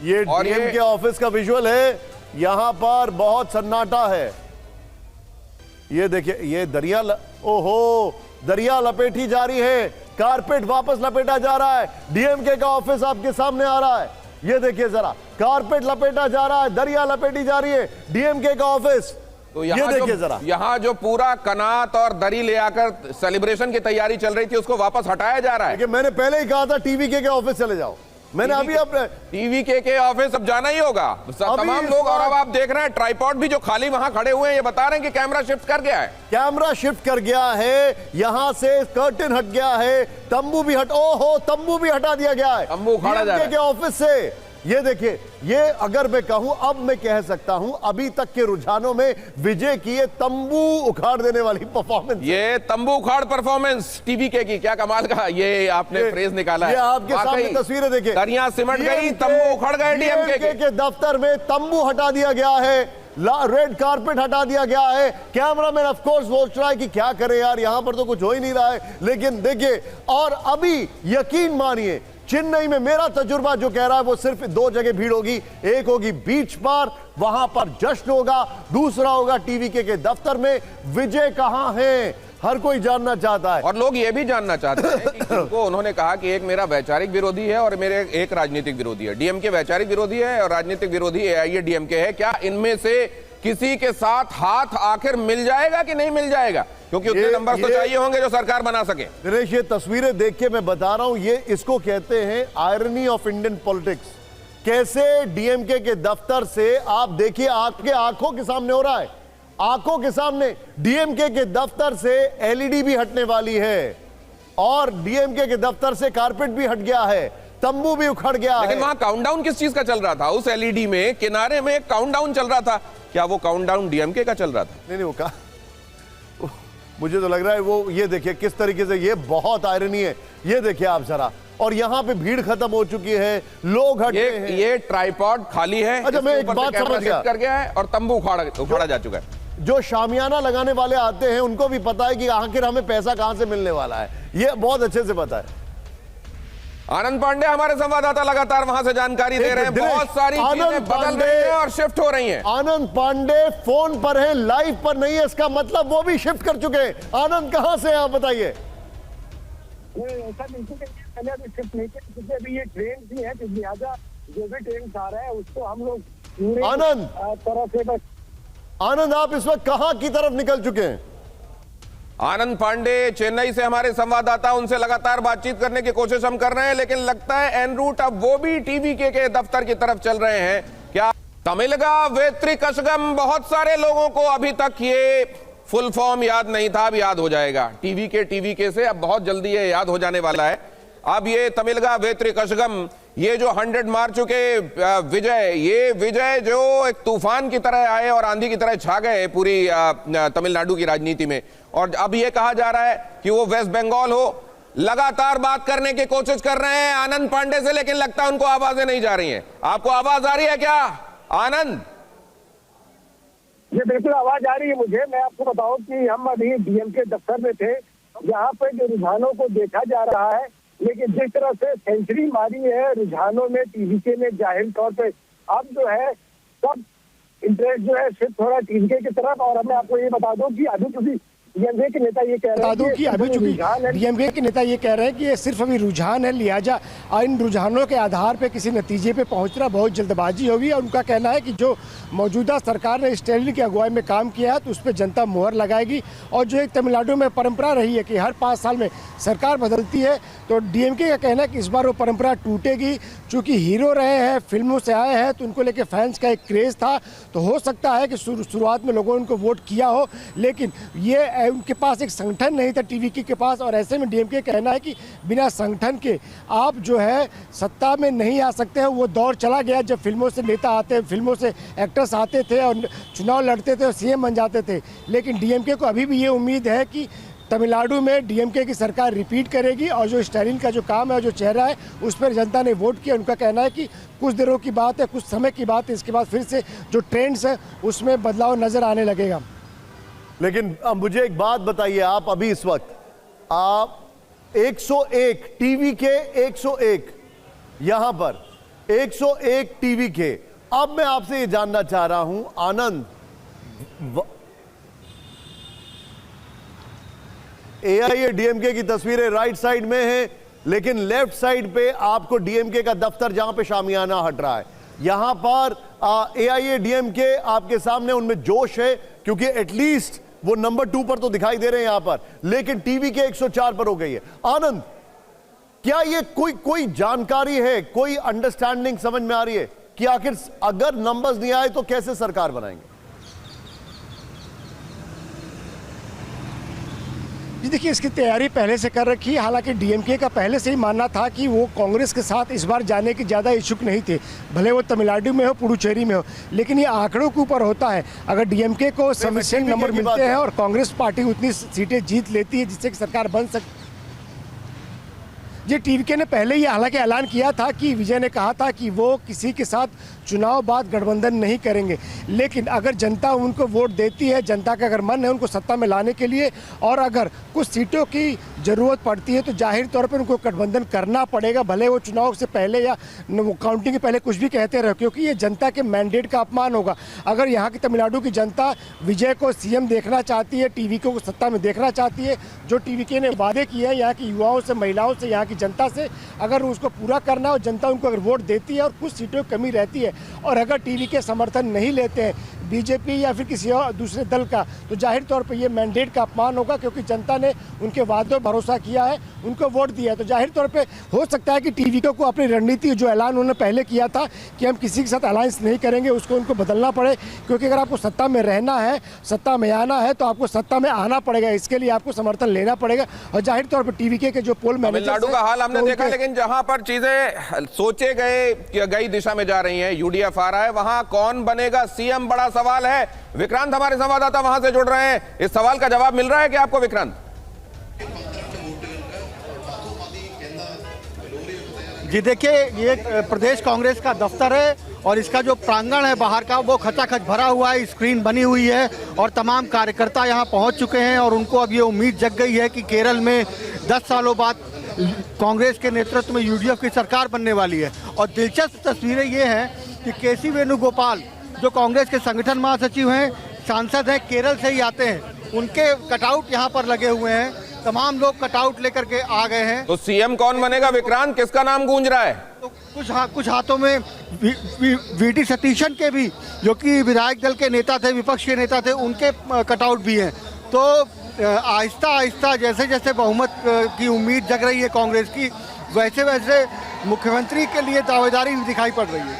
ये डीएम के ऑफिस का विजुअल है, यहां पर बहुत सन्नाटा है। ये देखिए, ये दरिया ओहो, दरिया लपेटी जा रही है, कारपेट वापस लपेटा जा रहा है। डीएमके का ऑफिस आपके सामने आ रहा है, ये देखिए जरा, कारपेट लपेटा जा रहा है, दरिया लपेटी जा रही है, डीएमके का ऑफिस। तो यहाँ देखिए जरा, यहाँ जो पूरा कनात और दरी ले आकर सेलिब्रेशन की तैयारी चल रही थी, उसको वापस हटाया जा रहा है। मैंने पहले ही कहा था टीवीके के ऑफिस चले जाओ, मैंने अभी अपने टीवीके के ऑफिस अब जाना ही होगा तमाम लोग। और अब आप देख रहे हैं ट्राइपॉड भी जो खाली वहां खड़े हुए हैं, ये बता रहे हैं कि कैमरा शिफ्ट कर गया है। कैमरा शिफ्ट कर गया है, यहां से कर्टेन हट गया है, तंबू भी तंबू भी हटा दिया गया है, तंबू उखाड़ा जा रहा है के ऑफिस से। ये देखिए, ये अगर मैं कहूं, अब मैं कह सकता हूं, अभी तक के रुझानों में विजय की ये तंबू उखाड़ देने वाली परफॉर्मेंस, ये तंबू उखाड़ परफॉर्मेंस टीवीके की, क्या कमाल का ये आपने फ्रेज निकाला है। ये आपके सामने तस्वीरें देखिए, दरिया सिमट गई, तंबू उखड़ गए। डीएमके के दफ्तर में तंबू हटा दिया गया है, रेड कारपेट हटा दिया गया है। कैमरामैन ऑफ कोर्स सोच रहा है कि क्या करे यार, यहां पर तो कुछ हो ही नहीं रहा है। लेकिन देखिए, और अभी यकीन मानिए, चेन्नई में मेरा तजुर्बा जो कह रहा है वो सिर्फ दो जगह भीड़ होगी। एक होगी बीच पर, वहां पर जश्न होगा, दूसरा होगा टीवीके के दफ्तर में। विजय कहां है, हर कोई जानना चाहता है। और लोग ये भी जानना चाहते हैं कि उनको, उन्होंने कहा कि एक मेरा वैचारिक विरोधी है और मेरे एक राजनीतिक विरोधी है। डीएमके वैचारिक विरोधी है और राजनीतिक विरोधी एआईएडीएमके है। क्या इनमें से किसी के साथ हाथ आखिर मिल जाएगा कि नहीं मिल जाएगा? क्योंकि उतने नंबर तो चाहिए होंगे जो सरकार बना सके। दिनेश, ये तस्वीरें देख के मैं बता रहा हूं, ये इसको कहते हैं आयरनी ऑफ इंडियन पॉलिटिक्स। कैसे डीएमके के दफ्तर से, आप देखिए, आपके आंखों के सामने हो रहा है, आंखों के सामने डीएमके के दफ्तर से एलईडी भी हटने वाली है और डीएमके के दफ्तर से कारपेट भी हट गया है, तंबू भी उखड़ गया है। लेकिन वहां काउंटडाउन किस चीज का चल रहा था? उस एलईडी में किनारे में काउंटडाउन चल रहा था। क्या वो काउंटडाउन डीएमके का चल रहा था? नहीं, वो कहा, मुझे तो लग रहा है वो, ये देखिए किस तरीके से, ये बहुत आयरनी है। ये देखिए आप जरा, और यहाँ पे भीड़ खत्म हो चुकी है, लोग हटे हैं। ये ट्राइपॉड खाली है। अच्छा, मैं एक बात समझ गया, कर गया है और तंबू उखाड़ा जा चुका है। जो शामियाना लगाने वाले आते हैं उनको भी पता है कि आखिर हमें पैसा कहां से मिलने वाला है, ये बहुत अच्छे से पता है। आनंद पांडे हमारे संवाददाता लगातार वहां से जानकारी दे रहे हैं। बहुत सारी चीजें बदल रही हैं और शिफ्ट हो रही हैं। आनंद पांडे फोन पर हैं, लाइव पर नहीं है, इसका मतलब वो भी शिफ्ट कर चुके हैं। आनंद कहां से हैं आप बताइए? ऐसा बिल्कुल पहले अभी शिफ्ट नहीं किया, क्योंकि अभी ये ट्रेन भी है, लिहाजा जो भी ट्रेन आ रहा है उसको हम लोग आनंद तरफ से बस। आनंद, आप इस वक्त कहां की तरफ निकल चुके हैं? आनंद पांडे चेन्नई से हमारे संवाददाता, उनसे लगातार बातचीत करने की कोशिश हम कर रहे हैं, लेकिन लगता है एन रूट अब वो भी टीवीके के दफ्तर की तरफ चल रहे हैं। क्या तमिलगा वेत्री कशगम, बहुत सारे लोगों को अभी तक ये फुल फॉर्म याद नहीं था, अब याद हो जाएगा। टीवीके से अब बहुत जल्दी ये याद हो जाने वाला है। अब ये तमिलगा वेत्री कशगम, ये जो 100 मार चुके विजय, ये विजय जो एक तूफान की तरह आए और आंधी की तरह छा गए पूरी तमिलनाडु की राजनीति में। और अब ये कहा जा रहा है कि वो वेस्ट बंगाल हो, लगातार बात करने की कोशिश कर रहे हैं आनंद पांडे से, लेकिन लगता है उनको आवाजें नहीं जा रही हैं। आपको आवाज आ रही है क्या आनंद? ये बिल्कुल आवाज आ रही है मुझे। मैं आपको बताऊं कि हम अभी डीएमके दफ्तर में थे, यहाँ पे जो रुझानों को देखा जा रहा है, लेकिन जिस तरह से सेंचुरी मारी है रुझानों में टीवीके में, जाहिर तौर पे अब जो है सब इंटरेस्ट जो है शिफ्ट हो रहा है टीवीके की तरफ। और मैं आपको ये बता दूं कि अभी चूंकि डीएमके के नेता ये कह रहे हैं कि ये सिर्फ अभी रुझान है, लिहाजा इन रुझानों के आधार पे किसी नतीजे पे पहुंचना बहुत जल्दबाजी होगी। और उनका कहना है कि जो मौजूदा सरकार ने स्टैलिन की अगुवाई में काम किया है तो उस पर जनता मुहर लगाएगी। और जो एक तमिलनाडु में परंपरा रही है कि हर 5 साल में सरकार बदलती है, तो डीएमके का कहना है कि इस बार वो परंपरा टूटेगी। चूँकि हीरो रहे हैं, फिल्मों से आए हैं, तो उनको लेके फैंस का एक क्रेज़ था, तो हो सकता है कि शुरुआत में लोगों ने उनको वोट किया हो, लेकिन ये उनके पास एक संगठन नहीं था टीवीके के पास। और ऐसे में डीएमके कहना है कि बिना संगठन के आप जो है सत्ता में नहीं आ सकते हैं। वो दौर चला गया जब फिल्मों से नेता आते, फिल्मों से एक्टर्स आते थे और चुनाव लड़ते थे और सीएम बन जाते थे। लेकिन डीएमके को अभी भी ये उम्मीद है कि तमिलनाडु में डीएमके की सरकार रिपीट करेगी। और जो स्टैलिन का जो काम है, जो चेहरा है, उस पर जनता ने वोट किया। उनका कहना है कि कुछ देरों की बात है, कुछ समय की बात है, इसके बाद फिर से जो ट्रेंड्स है उसमें बदलाव नजर आने लगेगा। लेकिन अब मुझे एक बात बताइए, आप अभी इस वक्त आप 101 टीवीके 101 यहां पर 101 टीवी के। अब मैं आपसे ये जानना चाह रहा हूं आनंद, AIADMK की तस्वीरें राइट साइड में हैं, लेकिन लेफ्ट साइड पे आपको डीएमके का दफ्तर जहां पे शामियाना हट रहा है, यहां पर AIADMK आपके सामने, उनमें जोश है क्योंकि एटलीस्ट वो नंबर 2 पर तो दिखाई दे रहे हैं यहां पर, लेकिन टीवी के 104 पर हो गई है। आनंद, क्या ये कोई जानकारी है, कोई अंडरस्टैंडिंग समझ में आ रही है कि आखिर अगर नंबर्स नहीं आए तो कैसे सरकार बनाएंगे? जी देखिए, इसकी तैयारी पहले से कर रखी है। हालांकि डीएमके का पहले से ही मानना था कि वो कांग्रेस के साथ इस बार जाने के ज़्यादा इच्छुक नहीं थे, भले वो तमिलनाडु में हो, पुडुचेरी में हो, लेकिन ये आंकड़ों के ऊपर होता है। अगर डीएमके को सफिशिएंट नंबर मिलते हैं और कांग्रेस पार्टी उतनी सीटें जीत लेती है जिससे कि सरकार बन सकती। जी, टीवीके ने पहले ही हालांकि ऐलान किया था कि विजय ने कहा था कि वो किसी के साथ चुनाव बाद गठबंधन नहीं करेंगे, लेकिन अगर जनता उनको वोट देती है, जनता का अगर मन है उनको सत्ता में लाने के लिए, और अगर कुछ सीटों की ज़रूरत पड़ती है तो जाहिर तौर पर उनको गठबंधन करना पड़ेगा, भले वो चुनाव से पहले या काउंटिंग के पहले कुछ भी कहते रहे, क्योंकि ये जनता के मैंडेट का अपमान होगा। अगर यहाँ की तमिलनाडु की जनता विजय को सीएम देखना चाहती है, टीवीके को सत्ता में देखना चाहती है, जो टीवीके ने वादे किए हैं यहाँ की युवाओं से, महिलाओं से, यहाँ की जनता से, अगर उसको पूरा करना हो, जनता उनको अगर वोट देती है और कुछ सीटों की कमी रहती है, और अगर टीवीके समर्थन नहीं लेते हैं बीजेपी या फिर किसी और दूसरे दल का, तो जाहिर तौर पर ये मैंडेट का अपमान होगा, क्योंकि जनता ने उनके वादों पर भरोसा किया है, उनको वोट दिया है। तो जाहिर तौर पे हो सकता है कि टीवीके को अपनी रणनीति, जो ऐलान उन्होंने पहले किया था कि हम किसी के साथ अलायंस नहीं करेंगे, उसको उनको बदलना पड़े, क्योंकि अगर आपको सत्ता में रहना है, सत्ता में आना है, तो आपको सत्ता में आना पड़ेगा, इसके लिए आपको समर्थन लेना पड़ेगा। और जाहिर तौर पर टीवीके के जो पोल मैनेजर, तमिलनाडु का हाल हमने देखा, लेकिन जहां पर चीजें सोचे गई दिशा में जा रही हैं, यूडीएफ आ रहा है, वहां कौन बनेगा सीएम, बड़ा सवाल है। विक्रांत हमारे संवाददाता वहां से जुड़ रहे हैं, इस सवाल का जवाब मिल रहा है कि आपको विक्रांत? जी देखिए, ये प्रदेश कांग्रेस का दफ्तर है और इसका जो प्रांगण है बाहर का वो खचाखच भरा हुआ है, स्क्रीन बनी हुई है और तमाम कार्यकर्ता यहाँ पहुँच चुके हैं और उनको अब ये उम्मीद जग गई है कि केरल में 10 सालों बाद कांग्रेस के नेतृत्व में यूडीएफ की सरकार बनने वाली है। और दिलचस्प तस्वीरें ये हैं कि केसी वेणुगोपाल जो कांग्रेस के संगठन महासचिव हैं, सांसद हैं, केरल से ही आते हैं, उनके कटआउट यहाँ पर लगे हुए हैं, तमाम लोग कटआउट लेकर के आ गए हैं। तो सीएम कौन बनेगा विक्रांत, किसका नाम गूंज रहा है? तो कुछ हाथों में वीडी सतीशन के भी, जो कि विधायक दल के नेता थे, विपक्ष के नेता थे, उनके कटआउट भी हैं। तो आहिस्ता आहिस्ता जैसे जैसे बहुमत की उम्मीद जग रही है कांग्रेस की, वैसे वैसे मुख्यमंत्री के लिए दावेदारी भी दिखाई पड़ रही है।